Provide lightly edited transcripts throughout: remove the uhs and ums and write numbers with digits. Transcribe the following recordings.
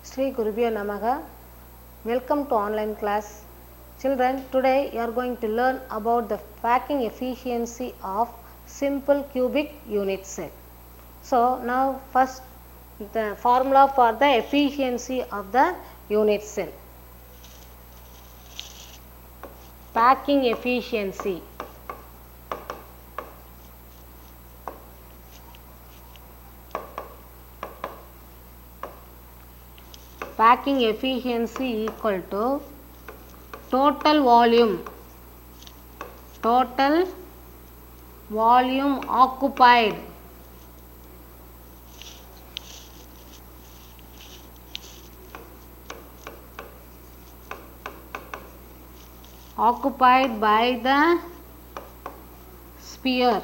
Sri Gurubhyo Namaha. Welcome to online class. Children, today you are going to learn about the packing efficiency of simple cubic unit cell. So, now first the formula for the efficiency of the unit cell. Packing efficiency. Packing efficiency equal to total volume occupied by the sphere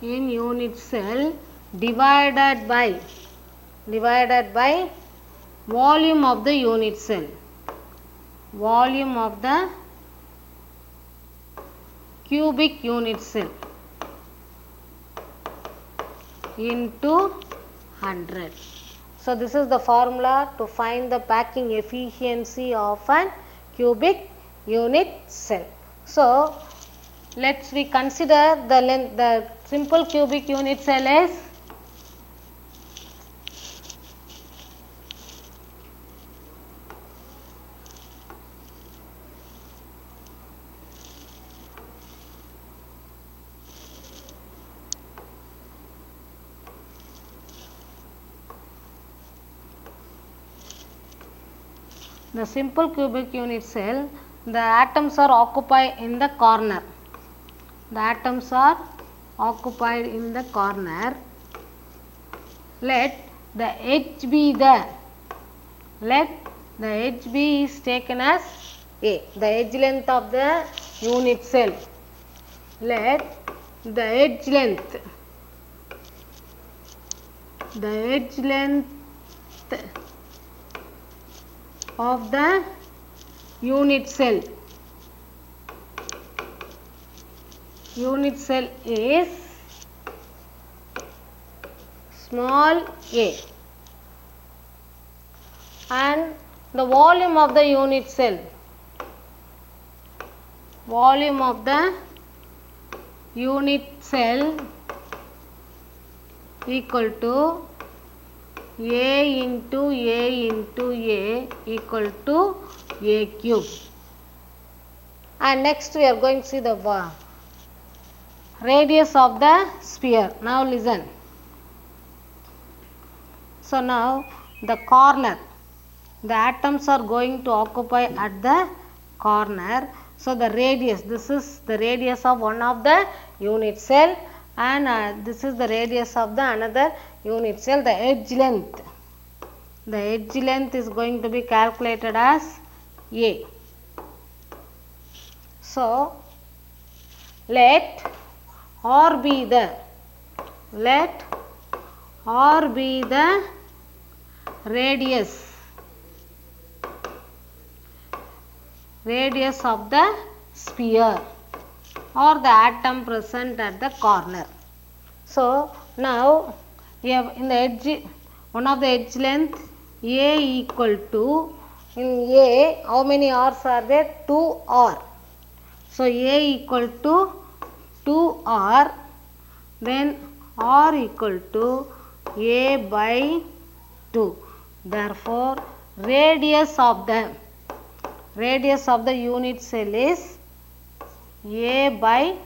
in unit cell divided by volume of the unit cell, volume of the cubic unit cell into 100. So, this is the formula to find the packing efficiency of an cubic unit cell. So, let's we consider the length. The simple cubic unit cell is the simple cubic unit cell. The atoms are occupied in the corner. The atoms are occupied in the corner. Let the edge be is taken as A, the edge length of the unit cell. Let the edge length of the unit cell is small a, and the volume of the unit cell equal to A into A into A equal to A cube. And next we are going to see the radius of the sphere. Now listen. So, now the corner, the atoms are going to occupy at the corner. So, the radius, this is the radius of one of the unit cell, and this is the radius of the another unit cell. The edge length is going to be calculated as A. So, let R be the radius of the sphere or the atom present at the corner. So, now you have in the edge, one of the edge length A equal to, in A how many R's are there? 2R. So, A equal to 2R, then R equal to A by 2. Therefore, radius of the unit cell is A by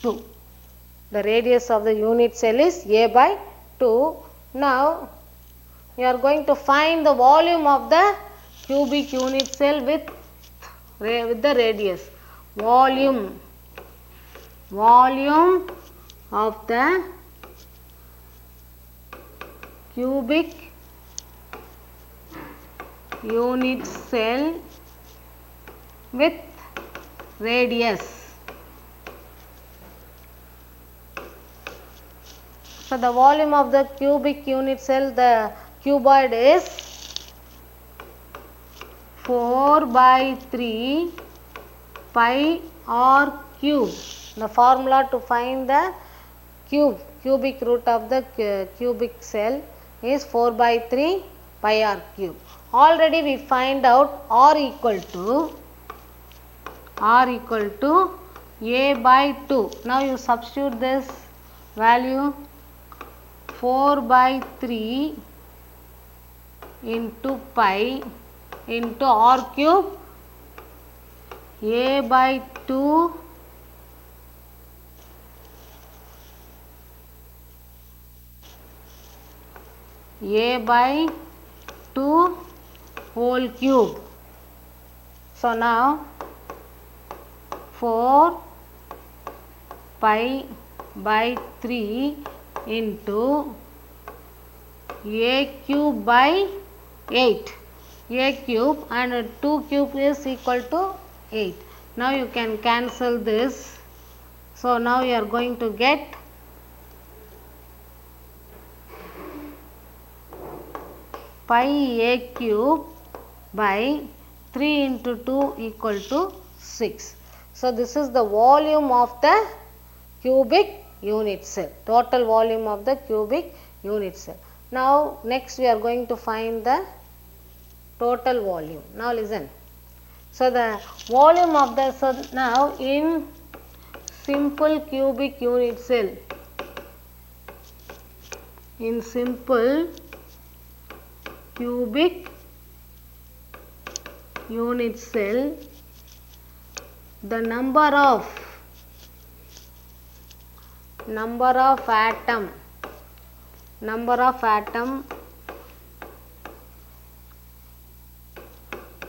2. The radius of the unit cell is A by 2. Now, you are going to find the volume of the cubic unit cell with the radius. Volume of the cubic unit cell with radius. So, the volume of the cubic unit cell, the cuboid, is 4 by 3 pi r cube. The formula to find the cubic root of the cubic cell is 4 by 3 pi r cube. Already we find out r equal to a by 2. Now you substitute this value 4 by 3 into pi into r cube a by 2 a by 2 whole cube. So now 4 pi by 3 into a cube by 8. A cube and 2 cube is equal to 8. Now you can cancel this. So now you are going to get pi a cube by 3 into 2 equal to 6. So this is the volume of the cubic unit cell, total volume of the cubic unit cell. Now next we are going to find the total volume. Now listen. So the volume of the, so now in simple cubic unit cell, in simple cubic unit cell, the number of atom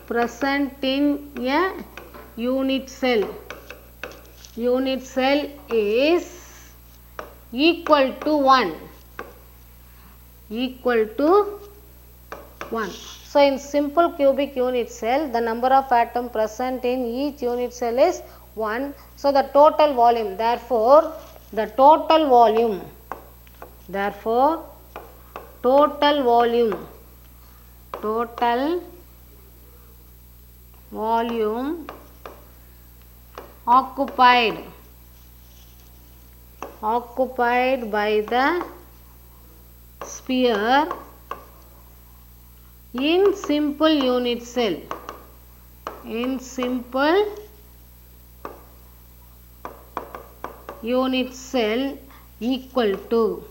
present in a unit cell is equal to 1. So in simple cubic unit cell, the number of atom present in each unit cell is 1. So the total volume, therefore the total volume occupied by the sphere in simple unit cell equal to,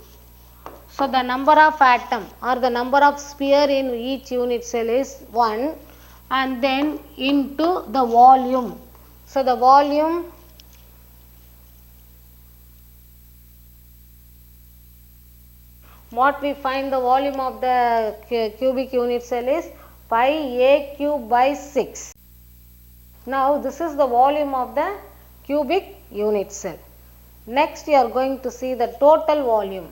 so the number of atom or the number of sphere in each unit cell is 1 and then into the volume. So the volume what we find, the volume of the cubic unit cell is pi a cube by 6. Now this is the volume of the cubic unit cell. Next you are going to see the total volume.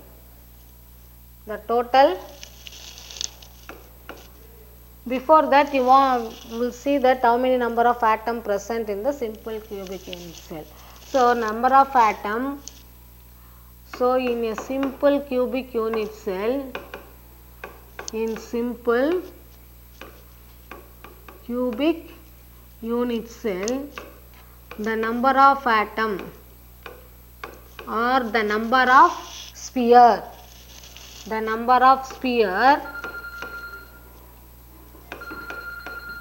Before that you will see that how many number of atom present in the simple cubic unit cell. So number of atom, so in a simple cubic unit cell, the number of atom or the number of sphere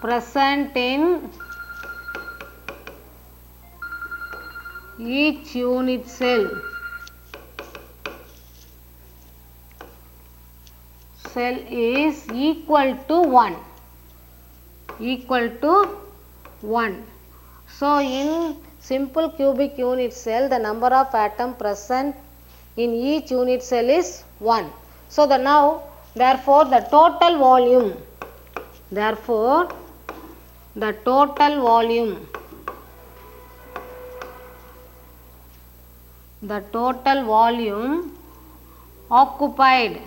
present in each unit cell is equal to 1. So in simple cubic unit cell, the number of atom present in each unit cell is 1. So therefore the total volume occupied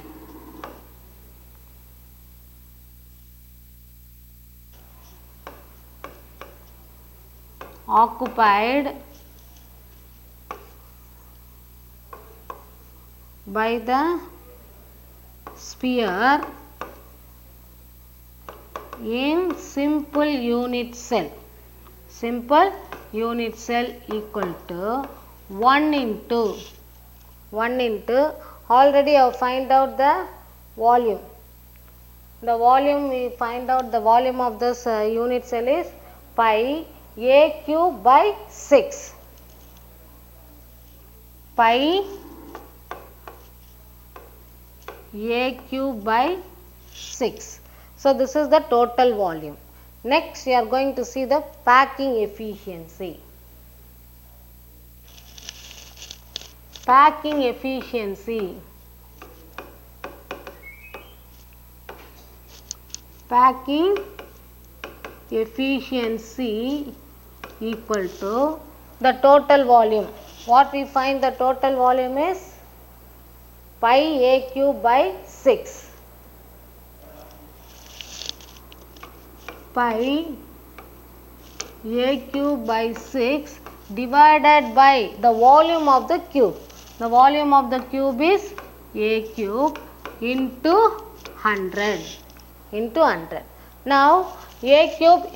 by the sphere in simple unit cell equal to 1 into 1 into, already I have find out the volume. The volume, we find out the volume of this unit cell is pi a cube by 6. Pi a cube by 6. So this is the total volume. Next we are going to see the packing efficiency. Packing efficiency. Packing efficiency equal to the total volume. What we find the total volume is pi a cube by 6. Pi a cube by 6 divided by the volume of the cube. The volume of the cube is a cube into 100. Now a cube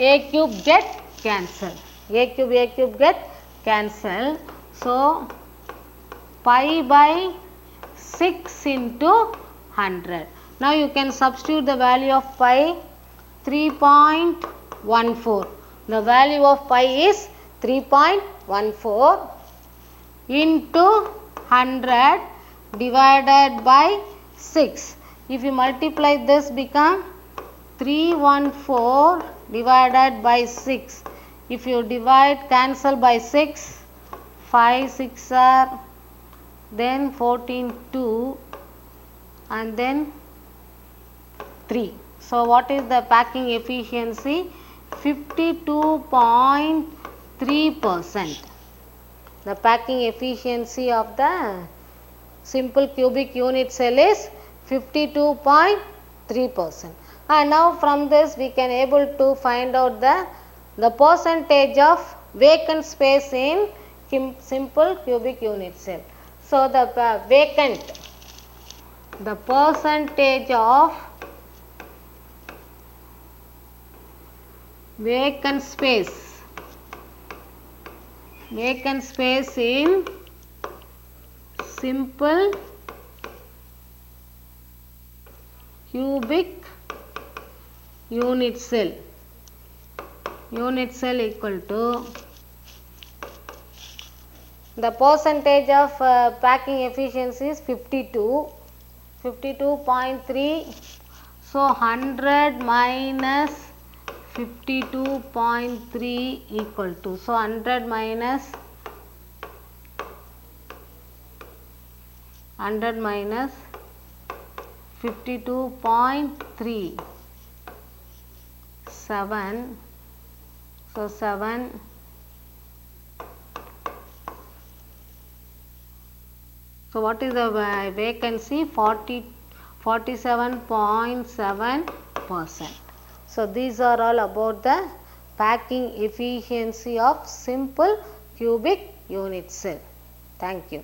get cancelled. A cube get cancelled. So pi by 6 into 100. Now you can substitute the value of pi 3.14. The value of pi is 3.14 into 100 divided by 6. If you multiply this, become 314 divided by 6. If you divide, cancel by 6, 5 6 are, then 14 2 and then 3. So what is the packing efficiency? 52.3%. The packing efficiency of the simple cubic unit cell is 52.3%. And now from this we can able to find out the percentage of vacant space in simple cubic unit cell. So the percentage of vacant space in simple cubic unit cell equal to the percentage of packing efficiency is 52.3. So 100 minus 52.3 equal to, so 100 minus 52.3, 7, so 7, so what is the vacancy? 47.7%. So these are all about the packing efficiency of simple cubic unit cell. Thank you.